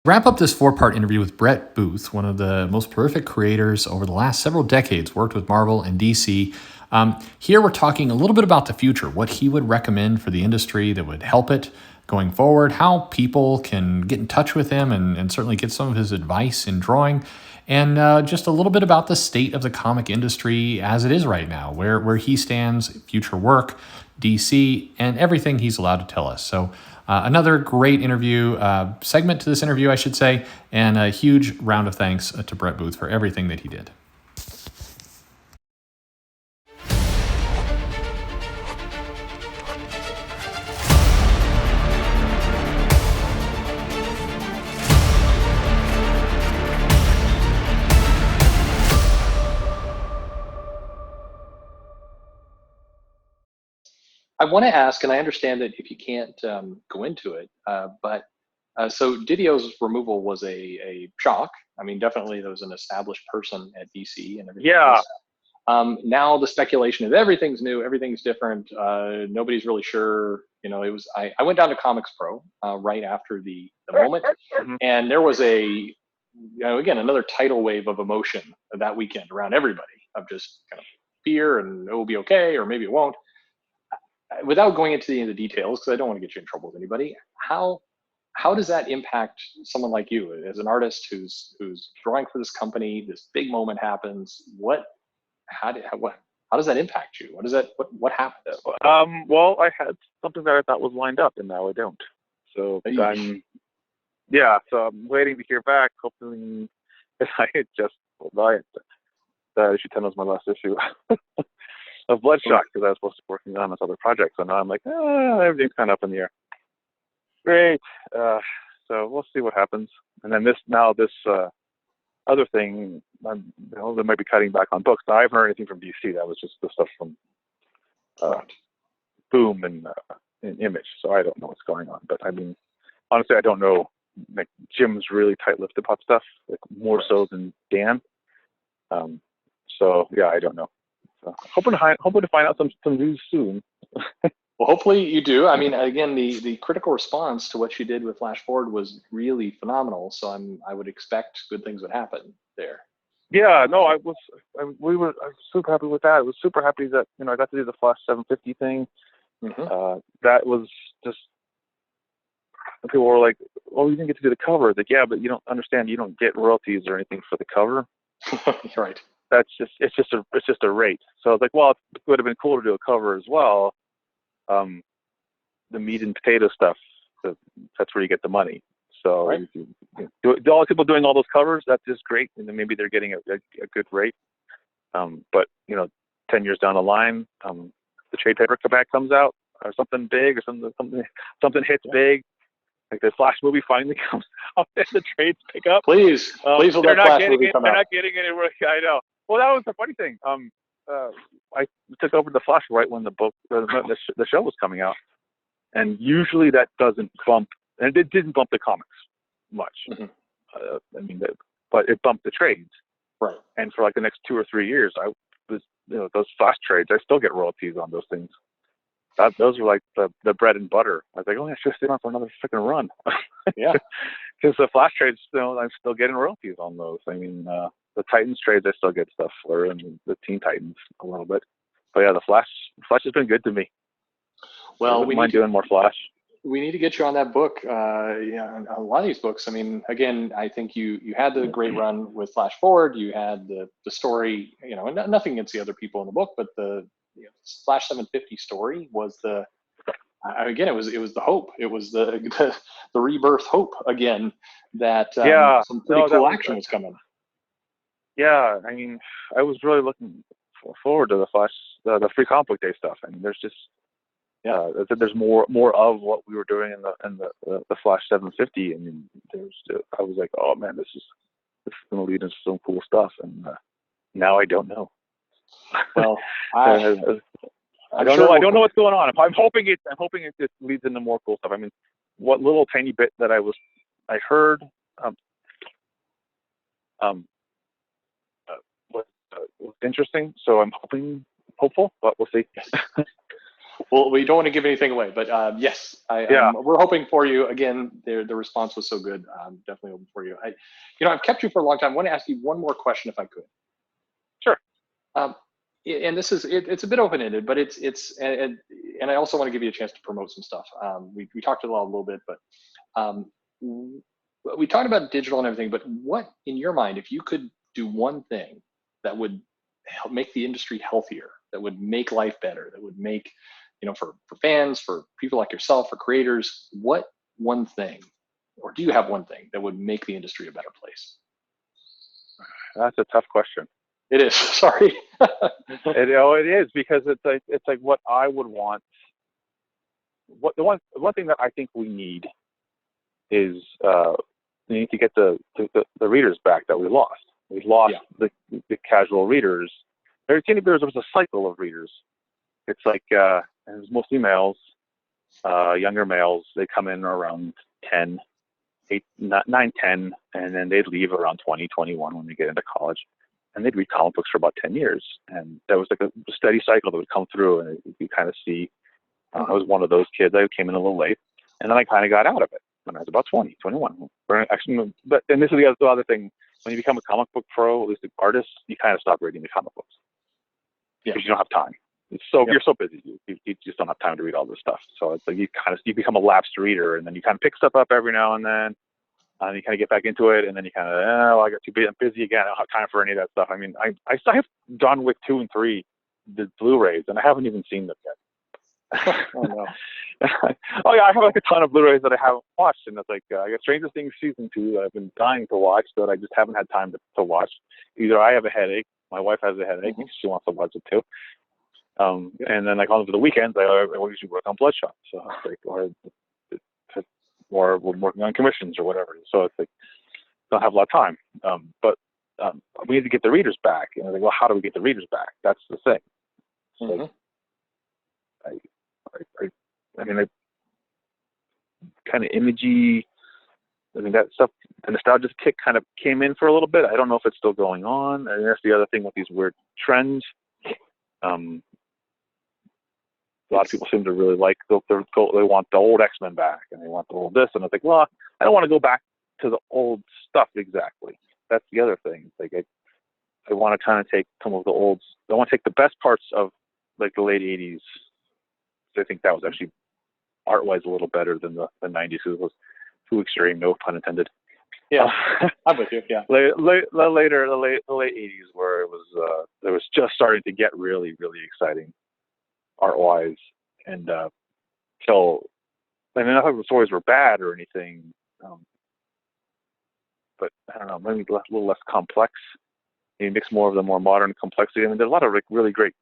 Wrap up this four-part interview with Brett Booth, one of the most prolific creators over the last several decades, worked with Marvel and DC. Here we're talking a little bit about the future, what he would recommend for the industry that would help it going forward, how people can get in touch with him and certainly get some of his advice in drawing, and just a little bit about the state of the comic industry as it is right now, where he stands, future work, DC, and everything he's allowed to tell us. So another great interview, segment to this interview, I should say, and a huge round of thanks to Brett Booth for everything that he did. I want to ask, and I understand that if you can't go into it, but so Didio's removal was a shock. I mean, definitely there was an established person at DC and everything Yeah. else. Now the speculation is everything's new, everything's different. Nobody's really sure. You know, it was I went down to Comics Pro right after the moment, Mhm. and there was again another tidal wave of emotion that weekend around everybody of just kind of fear and it will be okay or maybe it won't. Without going into the details, because I don't want to get you in trouble with anybody, how does that impact someone like you as an artist who's drawing for this company? This big moment happens. How does that impact you? What happens? Well, I had something that I thought was lined up, and now I don't. So I'm waiting to hear back. Hopefully, I had just that issue 10 was my last issue of Bloodshot because I was supposed to be working on this other project. So now I'm like, everything's kind of up in the air. Great. So we'll see what happens. And then this other thing, they might be cutting back on books. Now, I haven't heard anything from DC. That was just the stuff from Boom and Image. So I don't know what's going on. But I mean, honestly, I don't know. Like Jim's really tight-lipped about stuff, like more so than Dan. So yeah, I don't know. So hoping to find out some news soon. Well, hopefully you do. I mean, again, the critical response to what you did with Flash Forward was really phenomenal. So I would expect good things would happen there. Yeah, no, I was super happy with that. I was super happy that I got to do the Flash 750 thing. Mm-hmm. That was just, people were like, "Oh, you didn't get to do the cover." Like, yeah, but you don't understand. You don't get royalties or anything for the cover. Right. It's just a rate. So I was like, well, it would have been cool to do a cover as well. The meat and potato stuff, that's where you get the money. So right. All the people doing all those covers, that's just great, and then maybe they're getting a good rate. But 10 years down the line, the trade paperback comes out, or something big, or something hits big, like the Flash movie finally comes out, and the trades pick up. Please will that Flash movie come out? They're not getting anywhere. I know. Well, that was the funny thing. I took over the Flash right when the show was coming out, and usually that doesn't bump, and it didn't bump the comics much. Mm-hmm. But it bumped the trades. Right. And for like the next 2 or 3 years, I was, those Flash trades, I still get royalties on those things. Those were like the bread and butter. I was like, I should stay on for another freaking run. Yeah. Because the Flash trades, I'm still getting royalties on those. I mean, the Titans trades, I still get stuff for, and the Teen Titans a little bit. But yeah, the Flash has been good to me. Well, I wouldn't mind doing more Flash. We need to get you on that book. A lot of these books. I mean, again, I think you had the great run with Flash Forward. You had the story. Nothing against the other people in the book, but the Flash 750 story was again, it was the hope. It was the rebirth hope again that some pretty cool action was coming. Yeah, I mean, I was really looking forward to the Flash, the free comic book day stuff. I mean, there's just there's more of what we were doing in the Flash 750. I mean, I was like, oh man, this is going to lead into some cool stuff, and now I don't know. Well, I don't know. I don't know what's going on. I'm hoping it just leads into more cool stuff. I mean, what little tiny bit that I heard was interesting. So I'm hopeful, but we'll see. Well, we don't want to give anything away, but yes, Yeah, we're hoping for you. Again, the response was so good. Definitely hoping for you. I've kept you for a long time. I want to ask you one more question if I could. sure. Um, and this is it's a bit open ended, but and I also want to give you a chance to promote some stuff. We talked a little bit, but um, we talked about digital and everything. But what, in your mind, if you could do one thing that would help make the industry healthier, that would make life better, that would make, for fans, for people like yourself, for creators, what one thing, or do you have one thing that would make the industry a better place? That's a tough question. It is. Sorry. It is, because it's like what I would want. What the one thing that I think we need is we need to get the readers back that we lost. We lost the casual readers. There was a cycle of readers. It's like and it was mostly males, younger males. They come in around 10, 8, 9, 10, and then they'd leave around 20, 21 when they get into college. And they'd read comic books for about 10 years. And that was like a steady cycle that would come through, and you kind of see. I was one of those kids. I came in a little late, and then I kind of got out of it when I was about 20, 21. Actually, and this is the other thing. When you become a comic book pro, at least an artist, you kind of stop reading the comic books because you don't have time. You're so busy, you just don't have time to read all this stuff. So it's like you become a lapsed reader, and then you kind of pick stuff up every now and then. And you kind of get back into it, and then you kind of, I got too busy. I'm busy again. I don't have time for any of that stuff. I mean, I still have John Wick 2 and 3, the Blu-rays, and I haven't even seen them yet. Oh, no. Oh, yeah, I have like a ton of Blu-rays that I haven't watched, and it's like, I got Stranger Things Season 2 that I've been dying to watch, but I just haven't had time to watch. Either I have a headache, my wife has a headache, she wants to watch it too. And then like on the weekends, I usually work on Bloodshot, so it's like, or we're working on commissions or whatever. So it's like, don't have a lot of time. But we need to get the readers back. And I was like, well, how do we get the readers back? That's the thing. Like, I mean, kind of imagey. I mean, that stuff, the nostalgia kick kind of came in for a little bit. I don't know if it's still going on. And that's the other thing with these weird trends. A lot of people seem to really like they want the old X-Men back, and they want the old this, and I think, well, I don't want to go back to the old stuff exactly. That's the other thing. Like I want to kind of take some of the old. I want to take the best parts of like the late '80s. I think that was actually art-wise a little better than the '90s. It was too extreme, no pun intended. Yeah, I'm with you. Yeah. The late '80s, where it was just starting to get really, really exciting art-wise, and so I mean, I thought the stories were bad or anything, but I don't know, maybe a little less complex. You mix more of the more modern complexity. I mean, there's a lot of really great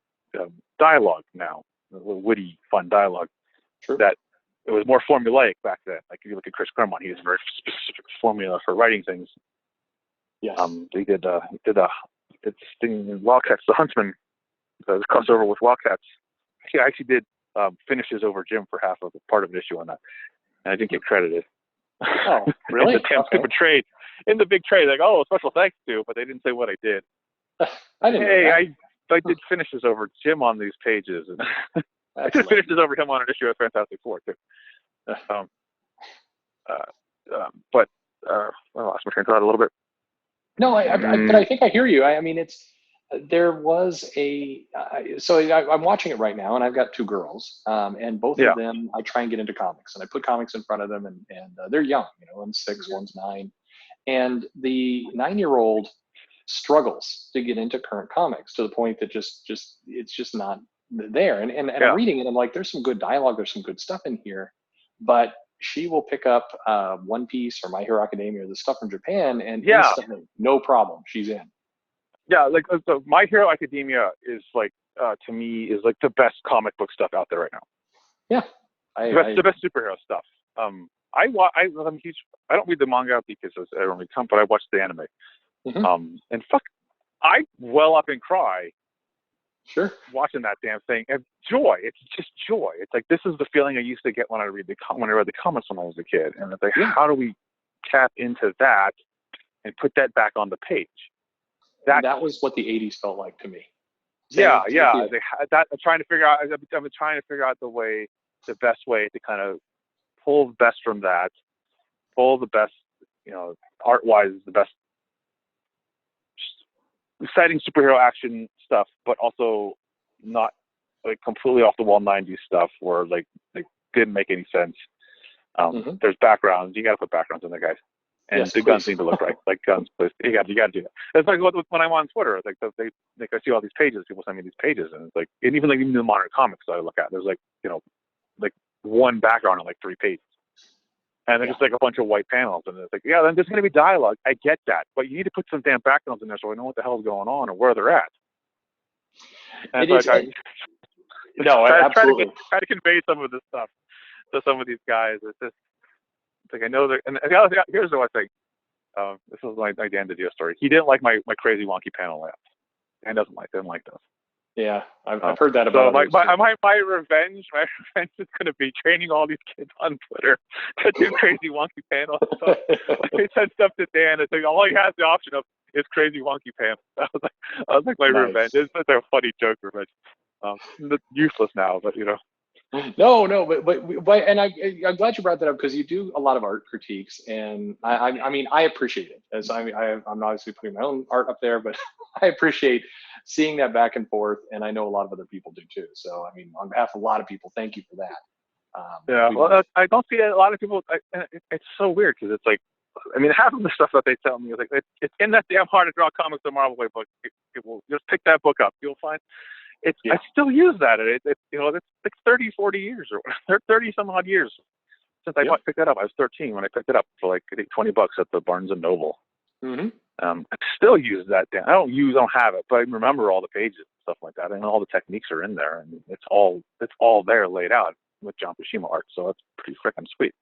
dialogue now, witty, fun dialogue. True. That it was more formulaic back then. Like if you look at Chris Claremont, he has a very specific formula for writing things. Yes. He did this thing in Wildcats, the Huntsman, the crossover with Wildcats. I actually did finishes over Jim for half of part of an issue on that, and I didn't get credited. Oh, really? In the damn stupid trade, in the big trade, like, oh, special thanks to, but they didn't say what I did. I didn't. Hey, I did finishes over Jim on these pages, and I did finishes over him on an issue of Fantastic Four too. But I lost my train of thought a little bit. No, but I think I hear you. I mean, there was so I'm watching it right now, and I've got 2 girls, and both of them, I try and get into comics, and I put comics in front of them, and they're young, one's 6, one's 9, and the 9-year-old struggles to get into current comics to the point that it's just not there. And I'm reading it, I'm like, there's some good dialogue, there's some good stuff in here, but she will pick up One Piece or My Hero Academia or the stuff from Japan, and instantly, no problem, she's in. Yeah, like My Hero Academia is like to me is like the best comic book stuff out there right now. Yeah, the best superhero stuff. I'm huge. I don't read the manga because I don't read but I watch the anime. And I well up and cry. Sure. Watching that damn thing, and joy. It's just joy. It's like this is the feeling I used to get when I read the comics when I was a kid, and it's like, how do we tap into that and put that back on the page? That was what the '80s felt like to me. Yeah, Same yeah. feeling. I'm trying to figure out. I've been trying to figure out the best way to kind of pull the best from that, pull the best, art-wise, the best exciting superhero action stuff, but also not like completely off the wall 90s stuff where like didn't make any sense. There's backgrounds. You got to put backgrounds in there, guys. And Yes, the guns please. need to look like guns. Please. You got to do that. It's like when I'm on Twitter, like I see all these pages. People send me these pages, and it's like, and even the modern comics that I look at, there's like like one background on like 3 pages, and then just like a bunch of white panels, and it's like, yeah, then there's going to be dialogue. I get that, but you need to put some damn backgrounds in there so I know what the hell's going on and where they're at. And It so is. No, absolutely. try to convey some of this stuff to some of these guys. It's just like, I know that. And the other thing, here's what I think. This is my Dan DiDio story. He didn't like my crazy wonky panel layouts. Dan didn't like those. Yeah, I've heard that about so others. my revenge is going to be training all these kids on Twitter to do crazy wonky panels. So I sent stuff to Dan. It's like all he has the option of is crazy wonky panels. That was like my Nice. revenge. It's such a funny joke revenge. Useless now, but No, but and I'm glad you brought that up, because you do a lot of art critiques, and I mean, I appreciate it, as I'm obviously putting my own art up there, but I appreciate seeing that back and forth, and I know a lot of other people do too. So I mean, on behalf of a lot of people, thank you for that. Yeah, well, I don't see a lot of people. It's so weird because it's like, I mean, half of the stuff that they tell me is like, it's in that damn Hard to Draw Comics the Marvel Way book. People just pick that book up. You'll find I still use that. It's like 30, 40 years or 30 some odd years since I picked that up. I was 13 when I picked it up for like, I think, $20 at the Barnes and Noble. I still use that. I don't have it, but I remember all the pages and stuff like that, and all the techniques are in there, and it's all there laid out with John Buscema art. So it's pretty freaking sweet.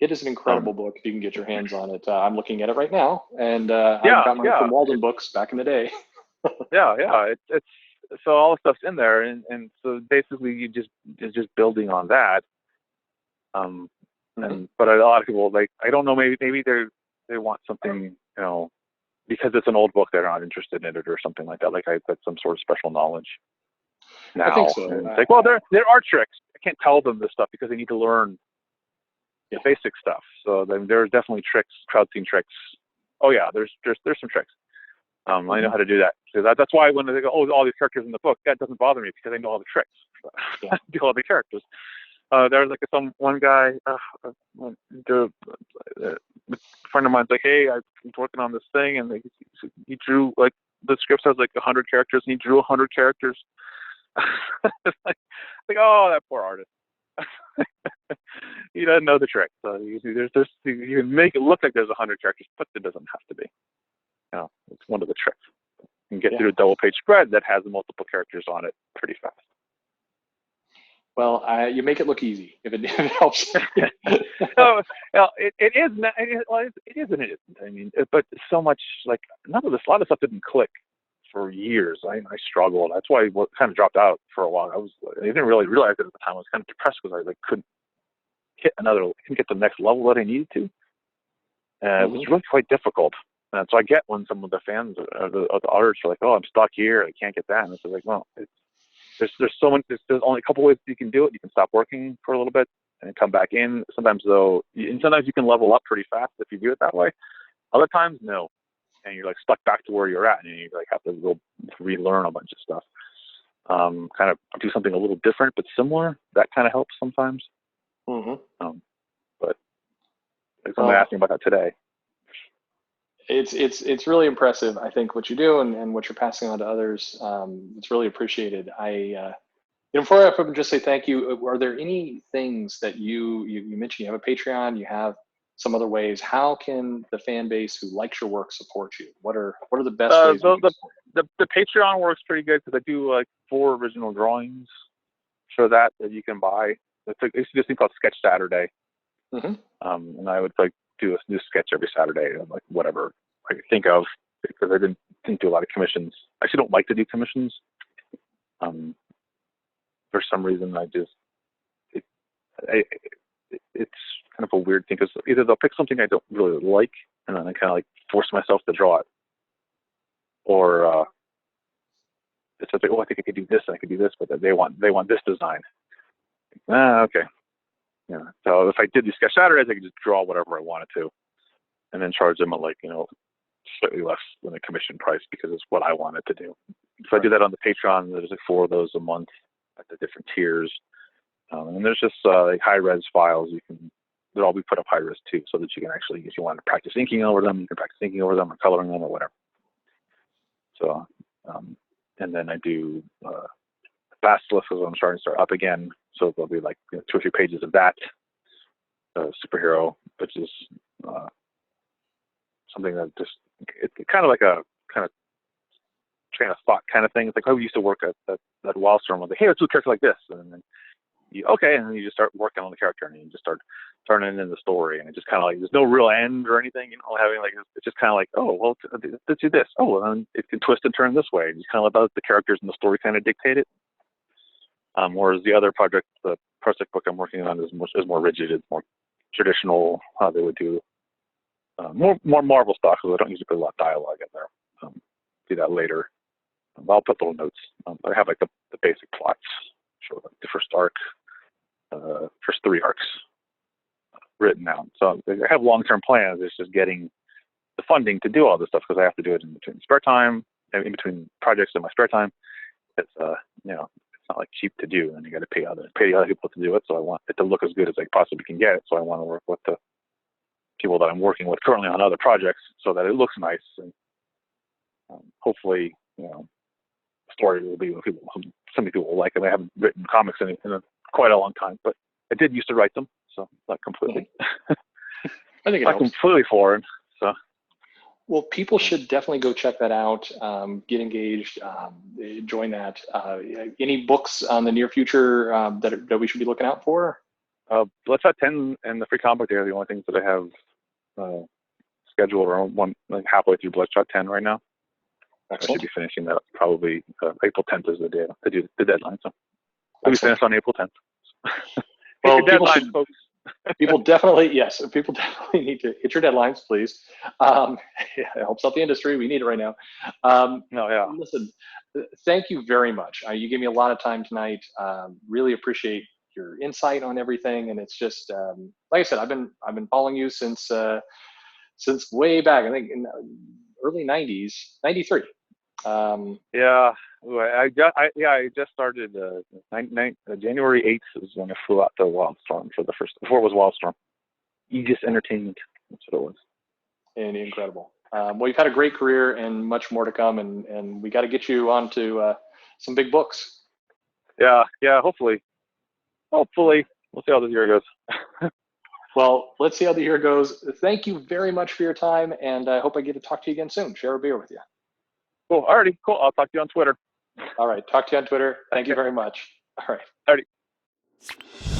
It is an incredible book if you can get your hands on it. I'm looking at it right now, and I got mine from Walden Books back in the day. It's so all the stuff's in there, and so basically you just building on that. But a lot of people, like, I don't know, maybe they want something, because it's an old book, they're not interested in it or something like that. Like I put some sort of special knowledge now. I think so. And it's like, well, there are tricks. I can't tell them this stuff because they need to learn the basic stuff. So then there's definitely tricks, crowd scene tricks. Oh yeah, there's some tricks. I know how to do that. So that's why when they go, oh, all these characters in the book, that doesn't bother me because I know all the tricks. I do all the characters. There's like one guy, a friend of mine's like, hey, I'm working on this thing, and he drew, like, the script has like 100 characters, and he drew 100 characters. It's like, oh, that poor artist. He doesn't know the trick. So you can make it look like there's 100 characters, but there doesn't have to be. It's one of the tricks. You can get through a double-page spread that has multiple characters on it pretty fast. Well, you make it look easy if it helps. No, it is. It is and it isn't. I mean, but so much, like, a lot of stuff didn't click for years. I struggled. That's why I kind of dropped out for a while. I didn't really realize it at the time. I was kind of depressed because I couldn't get the next level that I needed to. It was really quite difficult. And so I get when some of the fans or the artists are like, "Oh, I'm stuck here. I can't get that." And it's like, well, there's so much. There's only a couple ways you can do it. You can stop working for a little bit and then come back in. Sometimes you can level up pretty fast if you do it that way. Other times, no, and you're like stuck back to where you're at, and you like have to go relearn a bunch of stuff. Kind of do something a little different but similar. That kind of helps sometimes. But somebody asked me about that today. It's really impressive, I think, what you do and what you're passing on to others. It's really appreciated. Before I just say thank you, are there any things that you mentioned? You have a Patreon, you have some other ways. How can the fan base who likes your work support you? What are the best ways? The Patreon works pretty good because I do like 4 original drawings for that you can buy. It's this thing called Sketch Saturday, and I would like do a new sketch every Saturday, like whatever I could think of, because I didn't do a lot of commissions. I actually don't like to do commissions. For some reason, it's kind of a weird thing, because either they'll pick something I don't really like, and then I kind of like force myself to draw it, or It's like, oh, I think I could do this and I could do this, but they want this design. Okay. Yeah. So if I did these sketch Saturdays, I could just draw whatever I wanted to, and then charge them at like, slightly less than the commission price because it's what I wanted to do. If I do that on the Patreon, there's like 4 of those a month at the different tiers. And there's just like high res files. They'll all be put up high res too, so that you can actually, if you want to practice inking over them, you can practice inking over them or coloring them or whatever. So, and then I do Basilisk as I'm starting to start up again. So there'll be like 2 or 3 pages of that superhero, which is something that just, it's kind of like a kind of train of thought kind of thing. It's like how we used to work at Wildstorm. I was like, hey, let's do a character like this. And then and then you just start working on the character and you just start turning it into the story. And it just kind of like, there's no real end or anything, having like, it's just kind of like, oh, well, let's do this. Oh, well, then it can twist and turn this way. And just kind of let the characters and the story kind of dictate it. Whereas the other project, the project book I'm working on is more rigid. It's more traditional, how they would do more Marvel stuff, because I don't usually put a lot of dialogue in there. Do that later. I'll put little notes. I have like the basic plots, show like the first arc, first 3 arcs written out. So I have long-term plans. It's just getting the funding to do all this stuff, because I have to do it in between spare time, in between projects in my spare time. It's it's not like cheap to do, and you got to pay the other people to do it. So I want it to look as good as I possibly can get it. So I want to work with the people that I'm working with currently on other projects, so that it looks nice, and hopefully, the story will be what some people will like. And I haven't written comics in quite a long time, but I did used to write them, so not completely. I think it not helps. completely foreign. So. Well, people should definitely go check that out. Get engaged. Join that. Any books on the near future that we should be looking out for? Bloodshot 10 and the Free Comic Day are the only things that I have scheduled, or one like halfway through Bloodshot 10 right now. Excellent. I should be finishing that probably April 10th is the day to do the deadline. So we'll be finished on April 10th. Well, deadline, folks. People definitely need to hit your deadlines, please. It helps out the industry. We need it right now. Listen, thank you very much. You gave me a lot of time tonight. Really appreciate your insight on everything. And it's just, like I said, I've been following you since way back, I think in the early 90s, 93. I just started January 8th is when I flew out to Wildstorm before it was Wildstorm. Aegis Entertainment, that's what it was. And incredible. Well, you've had a great career and much more to come, and we got to get you onto some big books. Yeah, hopefully. We'll see how this year goes. Well, let's see how the year goes. Thank you very much for your time, and I hope I get to talk to you again soon. Share a beer with you. Cool. Alrighty. Cool. I'll talk to you on Twitter. All right. Talk to you on Twitter. Thank you very much. All right. Alrighty.